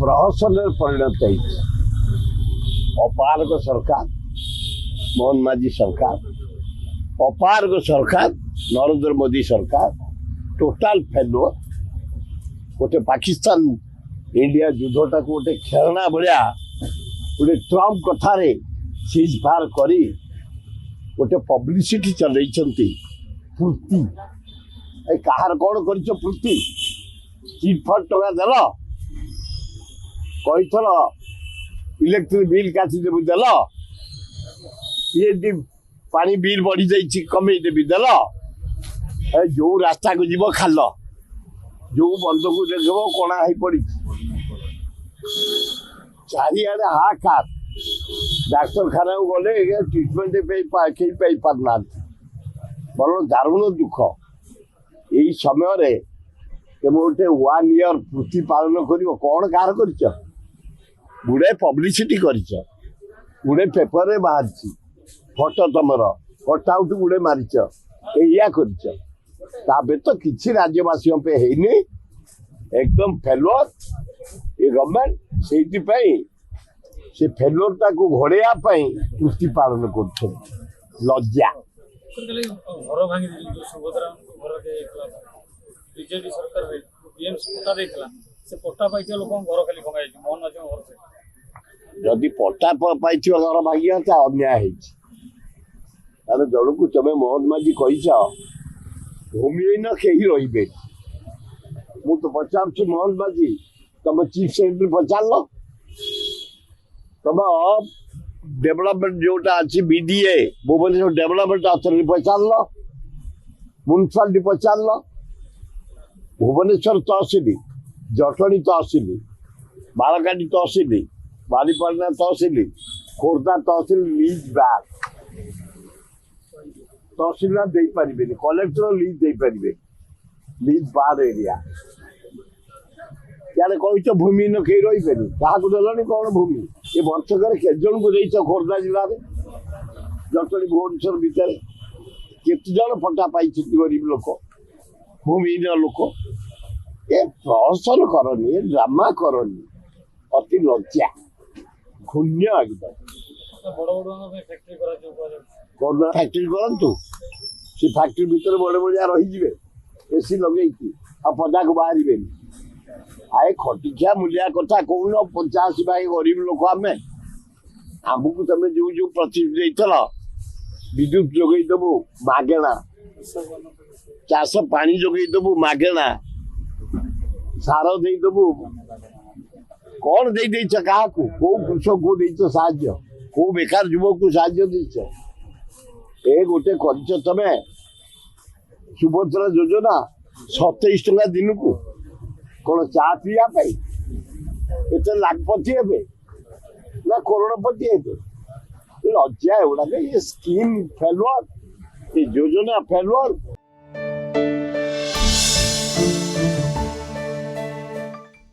प्रहसन परिणत अपारग सरकार मोहन माझी सरकार अपारग सरकार नरेंद्र मोदी सरकार टोटाल फेलो गोटे पाकिस्तान इंडिया युद्धटा को गोटे खेलना भाया गोटे ट्रम्प कथार सीज फायर कर गोटे पब्लिसिटी चलती फूर्ति कहार कौन करती चिटफट टका देल कहीथल इलेक्ट्रिक बिल काटिदेवी देल पीएचडी पानी बिल बढ़ी जाइए कमेदेवी देल जो रास्ता को जीव खाल जो बंद को देख कणा हो पड़ी चारिआडे हाहाकार डाक्तरखाना गले ट्रिटमेंट कई पारना बल दारुण दुख यही समय गोटे 1 ईयर पूर्ति पालन कर कौन कार कर गुड़े पब्लिसिटी कर गुड़े पेपर बाहर फोटो तुम कटआउट गुड़े मारिच या कर तो किसी राज्यवासी है एकदम फेलोर ये गवर्नमेंट से फेलोर को घोड़ाया पूर्ति पालन कर लज्जा घर भांगी सुभद्रा बीजेपी सरकार टीएमसी पट्टा देता से पट्टा पाई लोक घर खाली भंगा मोहन माझी घर से जदि पट्टा पाई घर भांगी अन्याय है जन को तुम मोहन माझी कह भूमिहीन कहीं रे मु तो पचार मोहन माझी तुम चीफ सेक्रेटरी पचार लो तुम डेवलपमेंट जोटा अच्छी बीडीए भुवनेश्वर डेवलपमेंट अथॉरिटी पचार लो म्युनिसिपालिटी पचार लो भुवनेश्वर तहसिल जटणी तहसिल बालकाटी तहसिल बारीपाटना तहसिल खोर्धा तहसिल लीज बैक तहसिलदार दे पारे कलेक्टर लीज दे पारे लीज बार एरिया क्या कह भूमिहीन कहीं रही पारे क्या देनी कौन भूमि ये वर्षक के जन को देच खोर्धा जिले में जटणी भुवनेश्वर भितर केत जन पट्टा पाई गरीब लोक भूमिहीन लोक ये प्रहसन करनी ड्रामा करनी अति लज्जा घृण्य एकदम बड़ बड़ फैक्ट्री कौन फैक्ट्री करूँ से फैक्ट्री भितर बड़े बड़िया रही एसी लगे आ पदा को बाहर आए खटिया मूलिया कथा कौन 85 भाई गरीब लोक आम आमको तुम जो जो प्रतिश्रुति देल विद्युत जोगेदेबू मागेणा चाष पानी जोगेदेबू मागेणा सार देदेबू कौन दे क्या कौ कृषक को देच साहाय्य कौ बेकार युवक को साहाय्य देच ए गोटे कर तमें सुभद्रा योजना 27 टका दिन को कौन चा पीवा एत लाखपति हे ना करोड़पति हे लज्जा एगुड़ा ये स्कीम फेलुअर ये योजना फेलुअर।